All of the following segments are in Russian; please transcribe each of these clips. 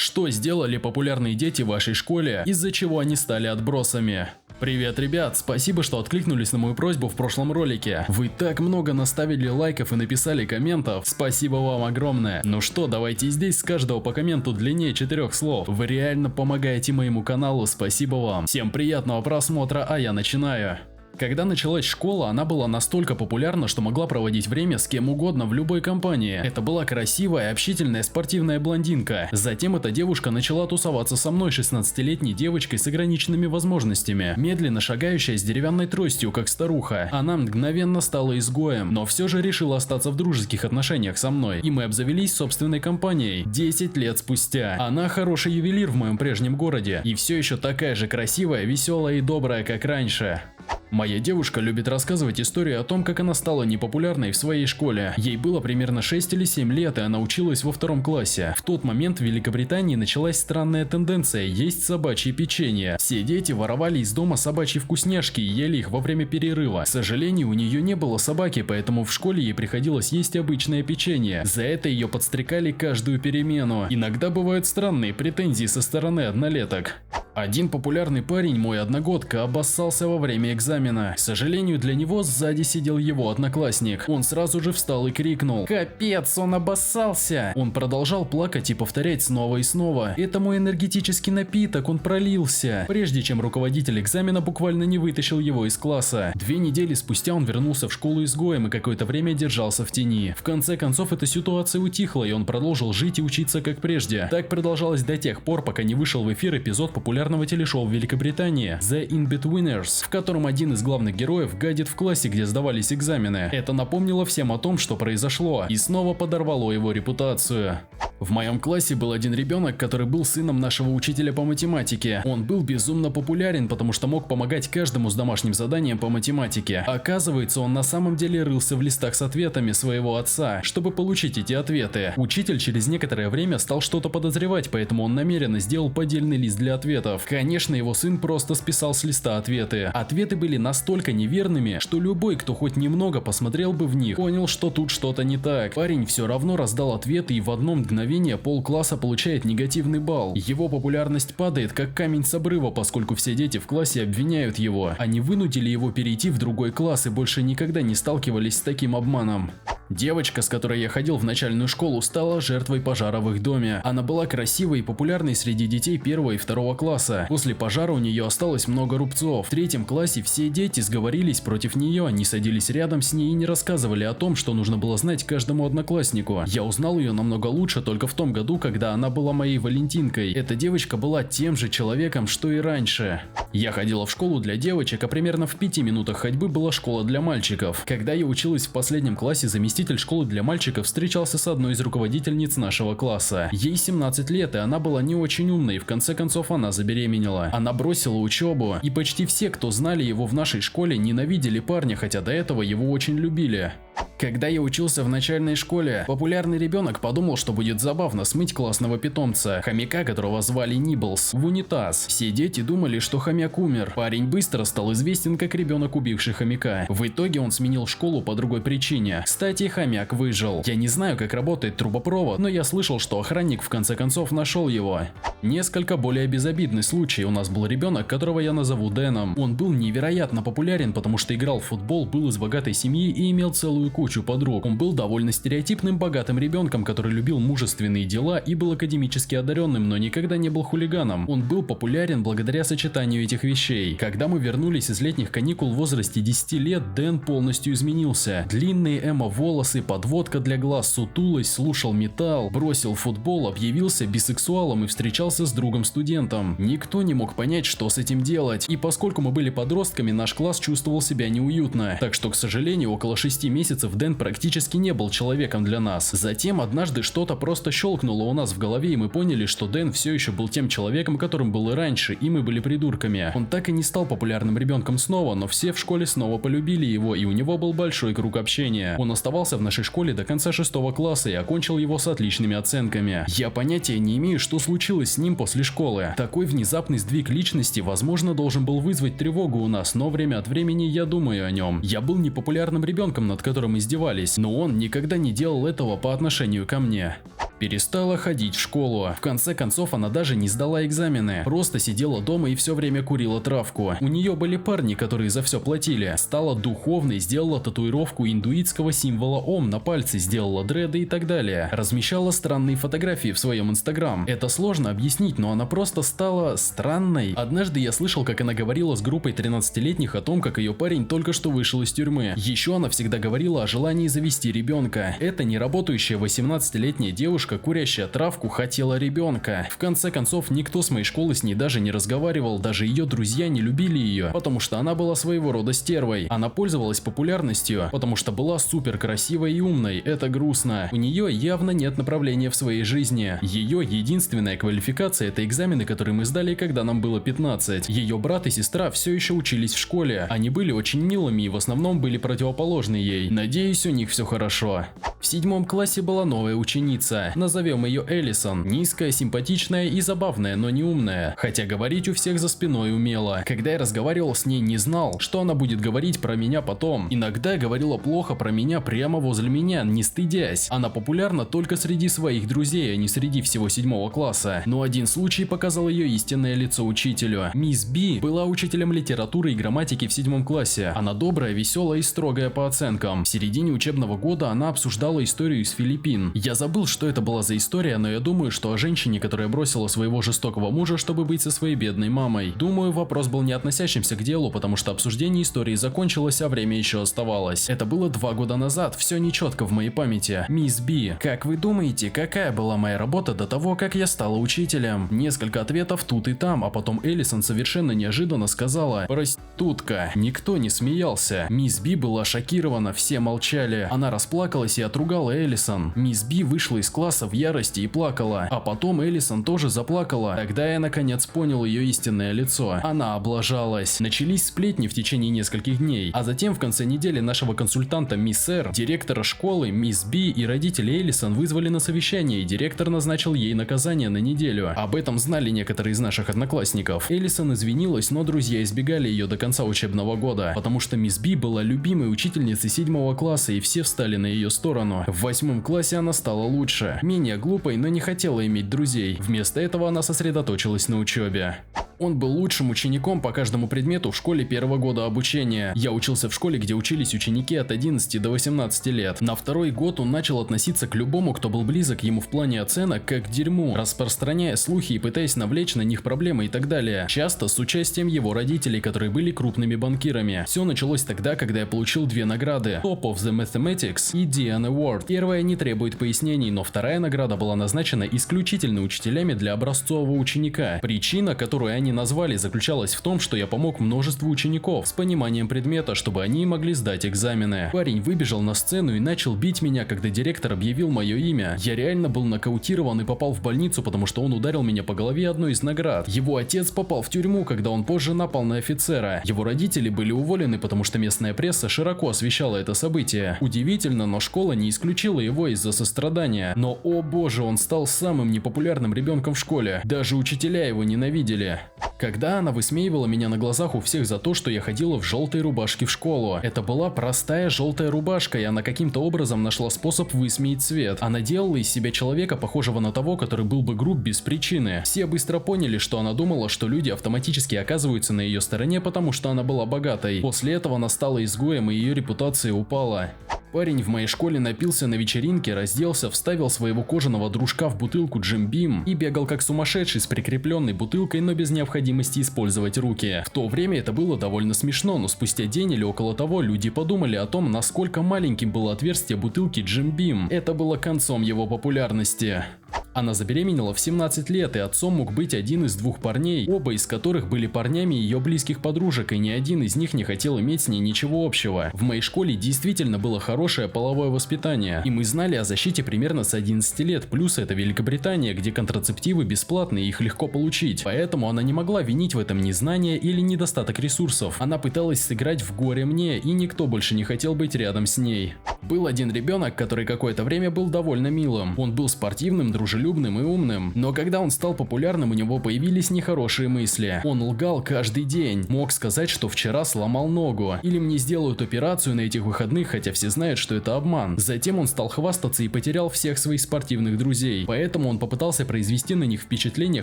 Что сделали популярные дети в вашей школе, из-за чего они стали отбросами? Привет, ребят, спасибо, что откликнулись на мою просьбу в прошлом ролике. Вы так много наставили лайков и написали комментов, спасибо вам огромное. Ну что, давайте здесь с каждого по комменту длиннее 4 слов. Вы реально помогаете моему каналу, спасибо вам. Всем приятного просмотра, а я начинаю. Когда началась школа, она была настолько популярна, что могла проводить время с кем угодно в любой компании. Это была красивая, общительная, спортивная блондинка. Затем эта девушка начала тусоваться со мной, 16-летней девочкой с ограниченными возможностями, медленно шагающая с деревянной тростью, как старуха. Она мгновенно стала изгоем, но все же решила остаться в дружеских отношениях со мной, и мы обзавелись собственной компанией. 10 лет спустя. Она хороший ювелир в моем прежнем городе, и все еще такая же красивая, веселая и добрая, как раньше. Моя девушка любит рассказывать историю о том, как она стала непопулярной в своей школе. Ей было примерно 6 или 7 лет, и она училась во 2 классе. В тот момент в Великобритании началась странная тенденция есть собачье печенье. Все дети воровали из дома собачьи вкусняшки и ели их во время перерыва. К сожалению, у нее не было собаки, поэтому в школе ей приходилось есть обычное печенье. За это ее подстрекали каждую перемену. Иногда бывают странные претензии со стороны однолеток. Один популярный парень, мой одногодка, обоссался во время экзамена. К сожалению, для него сзади сидел его одноклассник. Он сразу же встал и крикнул: «Капец, он обоссался!» Он продолжал плакать и повторять снова и снова: «Это мой энергетический напиток, он пролился!» Прежде чем руководитель экзамена буквально не вытащил его из класса. 2 недели спустя он вернулся в школу изгоем и какое-то время держался в тени. В конце концов, эта ситуация утихла, и он продолжил жить и учиться как прежде. Так продолжалось до тех пор, пока не вышел в эфир эпизод популярного телешоу в Великобритании The In-Betweeners, в котором один из главных героев гадит в классе, где сдавались экзамены. Это напомнило всем о том, что произошло, и снова подорвало его репутацию. В моем классе был один ребенок, который был сыном нашего учителя по математике. Он был безумно популярен, потому что мог помогать каждому с домашним заданием по математике. Оказывается, он на самом деле рылся в листах с ответами своего отца, чтобы получить эти ответы. Учитель через некоторое время стал что-то подозревать, поэтому он намеренно сделал поддельный лист для ответов. Конечно, его сын просто списал с листа ответы. Ответы были настолько неверными, что любой, кто хоть немного посмотрел бы в них, понял, что тут что-то не так. Парень все равно раздал ответы, и в одно мгновение полкласса получает негативный балл. Его популярность падает как камень с обрыва, поскольку все дети в классе обвиняют его. Они вынудили его перейти в другой класс и больше никогда не сталкивались с таким обманом. Девочка, с которой я ходил в начальную школу, стала жертвой пожара в их доме. Она была красивой и популярной среди детей 1 и 2 класса. После пожара у нее осталось много рубцов. В 3 классе все дети сговорились против нее, они садились рядом с ней и не рассказывали о том, что нужно было знать каждому однокласснику. Я узнал ее намного лучше только в том году, когда она была моей Валентинкой. Эта девочка была тем же человеком, что и раньше. Я ходила в школу для девочек, а примерно в 5 минутах ходьбы была школа для мальчиков. Когда я училась в последнем классе, заместитель школы для мальчиков встречался с одной из руководительниц нашего класса. Ей 17 лет, и она была не очень умной, и в конце концов она забеременела. Она бросила учебу, и почти все, кто знали его в нашей школе, ненавидели парня, хотя до этого его очень любили. Когда я учился в начальной школе, популярный ребенок подумал, что будет забавно смыть классного питомца, хомяка, которого звали Нибблс, в унитаз. Все дети думали, что хомяк умер. Парень быстро стал известен как ребенок, убивший хомяка. В итоге он сменил школу по другой причине. Кстати, хомяк выжил. Я не знаю, как работает трубопровод, но я слышал, что охранник в конце концов нашел его. Несколько более безобидный случай. У нас был ребенок, которого я назову Дэном. Он был невероятно популярен, потому что играл в футбол, был из богатой семьи и имел целую кучу подруг. Он был довольно стереотипным богатым ребенком, который любил мужественные дела и был академически одаренным, но никогда не был хулиганом. Он был популярен благодаря сочетанию этих вещей. Когда мы вернулись из летних каникул в возрасте 10 лет, Дэн полностью изменился. Длинные эмо-волосы, подводка для глаз, сутулость, слушал металл, бросил футбол, объявился бисексуалом и встречался с другом-студентом. Никто не мог понять, что с этим делать, и поскольку мы были подростками, наш класс чувствовал себя неуютно. Так что, к сожалению, около 6 месяцев Дэн практически не был человеком для нас. Затем однажды что-то просто щелкнуло у нас в голове, и мы поняли, что Дэн все еще был тем человеком, которым был и раньше, и мы были придурками. Он так и не стал популярным ребенком снова, но все в школе снова полюбили его, и у него был большой круг общения. Он оставался в нашей школе до конца 6 класса и окончил его с отличными оценками. Я понятия не имею, что случилось с ним после школы. Такой внезапный сдвиг личности, возможно, должен был вызвать тревогу у нас, но время от времени я думаю о нем. Я был непопулярным ребенком, над которым издевались, но он никогда не делал этого по отношению ко мне. Перестала ходить в школу. В конце концов, она даже не сдала экзамены. Просто сидела дома и все время курила травку. У нее были парни, которые за все платили. Стала духовной, сделала татуировку индуитского символа Ом на пальце, сделала дреды и так далее. Размещала странные фотографии в своем инстаграм. Это сложно объяснить, но она просто стала странной. Однажды я слышал, как она говорила с группой 13-летних о том, как ее парень только что вышел из тюрьмы. Еще она всегда говорила о желании завести ребенка. Эта неработающая 18-летняя девушка, курящая травку, хотела ребенка. В конце концов, никто с моей школы с ней даже не разговаривал, даже ее друзья не любили ее, потому что она была своего рода стервой. Она пользовалась популярностью, потому что была супер красивой и умной. Это грустно. У нее явно нет направления в своей жизни. Ее единственная квалификация — это экзамены, которые мы сдали, когда нам было 15. Ее брат и сестра все еще учились в школе. Они были очень милыми и в основном были противоположны ей. Надеюсь, у них все хорошо. В 7 классе была новая ученица. Назовем ее Элисон. Низкая, симпатичная и забавная, но не умная. Хотя говорить у всех за спиной умела. Когда я разговаривал с ней, не знал, что она будет говорить про меня потом. Иногда говорила плохо про меня прямо возле меня, не стыдясь. Она популярна только среди своих друзей, а не среди всего 7 класса. Но один случай показал ее истинное лицо учителю. Мисс Би была учителем литературы и грамматики в 7 классе. Она добрая, веселая и строгая по оценкам. В середине учебного года она обсуждала историю из Филиппин. Я забыл, что это была за история, но я думаю, что о женщине, которая бросила своего жестокого мужа, чтобы быть со своей бедной мамой. Думаю, вопрос был не относящимся к делу, потому что обсуждение истории закончилось, а время еще оставалось. Это было 2 года назад, все нечетко в моей памяти. Мисс Би, как вы думаете, какая была моя работа до того, как я стала учителем? Несколько ответов тут и там, а потом Элисон совершенно неожиданно сказала: «Проститутка». Никто не смеялся. Мисс Би была шокирована, все молчали. Она расплакалась и отругала Элисон. Мисс Би вышла из класса в ярости и плакала. А потом Элисон тоже заплакала. Тогда я наконец понял ее истинное лицо. Она облажалась. Начались сплетни в течение нескольких дней. А затем в конце недели нашего консультанта мисс Р, директора школы, мисс Би и родителей Элисон вызвали на совещание, и директор назначил ей наказание на неделю. Об этом знали некоторые из наших одноклассников. Элисон извинилась, но друзья избегали ее до конца учебного года, потому что мисс Би была любимой учительницей 7 класса, и все встали на ее сторону. В 8 классе она стала лучше, менее глупой, но не хотела иметь друзей. Вместо этого она сосредоточилась на учебе. Он был лучшим учеником по каждому предмету в школе 1-го года обучения. Я учился в школе, где учились ученики от 11 до 18 лет. На 2-й год он начал относиться к любому, кто был близок ему в плане оценок, как к дерьму, распространяя слухи и пытаясь навлечь на них проблемы и так далее. Часто с участием его родителей, которые были крупными банкирами. Все началось тогда, когда я получил 2 награды: Top of the Mathematics и DN Award. Первая не требует пояснений, но вторая награда была назначена исключительно учителями для образцового ученика. Причина, которую они назвали, заключалась в том, что я помог множеству учеников с пониманием предмета, чтобы они могли сдать экзамены. Парень выбежал на сцену и начал бить меня, когда директор объявил мое имя. Я реально был нокаутирован и попал в больницу, потому что он ударил меня по голове одной из наград. Его отец попал в тюрьму, когда он позже напал на офицера. Его родители были уволены, потому что местная пресса широко освещала это событие. Удивительно, но школа не исключила его из-за сострадания. Но, о боже, он стал самым непопулярным ребенком в школе. Даже учителя его ненавидели. Когда она высмеивала меня на глазах у всех за то, что я ходила в желтой рубашке в школу. Это была простая желтая рубашка, и она каким-то образом нашла способ высмеять цвет. Она делала из себя человека, похожего на того, который был бы груб без причины. Все быстро поняли, что она думала, что люди автоматически оказываются на ее стороне, потому что она была богатой. После этого она стала изгоем, и ее репутация упала. Парень в моей школе напился на вечеринке, разделся, вставил своего кожаного дружка в бутылку Jim Beam и бегал как сумасшедший с прикрепленной бутылкой, но без необходимости использовать руки. В то время это было довольно смешно, но спустя день или около того люди подумали о том, насколько маленьким было отверстие бутылки Jim Beam. Это было концом его популярности. Она забеременела в 17 лет, и отцом мог быть один из 2 парней, оба из которых были парнями ее близких подружек, и ни один из них не хотел иметь с ней ничего общего. В моей школе действительно было хорошее половое воспитание, и мы знали о защите примерно с 11 лет, плюс это Великобритания, где контрацептивы бесплатные и их легко получить, поэтому она не могла винить в этом незнание или недостаток ресурсов. Она пыталась сыграть в горе мне, и никто больше не хотел быть рядом с ней. Был один ребенок, который какое-то время был довольно милым. Он был спортивным, дружелюбным дружелюбным и умным. Но когда он стал популярным, у него появились нехорошие мысли. Он лгал каждый день. Мог сказать, что вчера сломал ногу. Или мне сделают операцию на этих выходных, хотя все знают, что это обман. Затем он стал хвастаться и потерял всех своих спортивных друзей. Поэтому он попытался произвести на них впечатление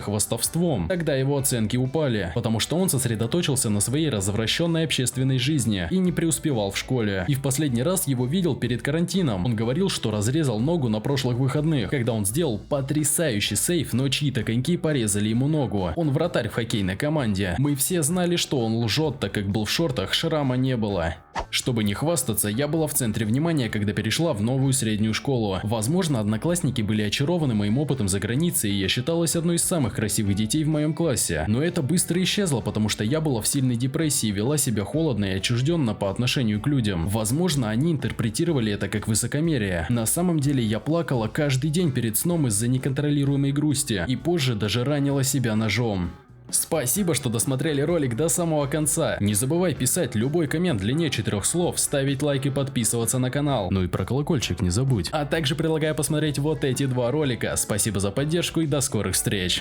хвастовством. Тогда его оценки упали, потому что он сосредоточился на своей развращенной общественной жизни и не преуспевал в школе. И в последний раз его видел перед карантином. Он говорил, что разрезал ногу на прошлых выходных, когда он сделал потрясающий сейв, но чьи-то коньки порезали ему ногу. Он вратарь в хоккейной команде. Мы все знали, что он лжет, так как был в шортах, шрама не было. Чтобы не хвастаться, я была в центре внимания, когда перешла в новую среднюю школу. Возможно, одноклассники были очарованы моим опытом за границей, и я считалась одной из самых красивых детей в моем классе. Но это быстро исчезло, потому что я была в сильной депрессии и вела себя холодно и отчужденно по отношению к людям. Возможно, они интерпретировали это как высокомерие. На самом деле я плакала каждый день перед сном из-за неконтролируемой грусти, и позже даже ранила себя ножом. Спасибо, что досмотрели ролик до самого конца. Не забывай писать любой коммент длине 4 слов, ставить лайк и подписываться на канал. Ну и про колокольчик не забудь. А также предлагаю посмотреть вот эти два ролика. Спасибо за поддержку и до скорых встреч.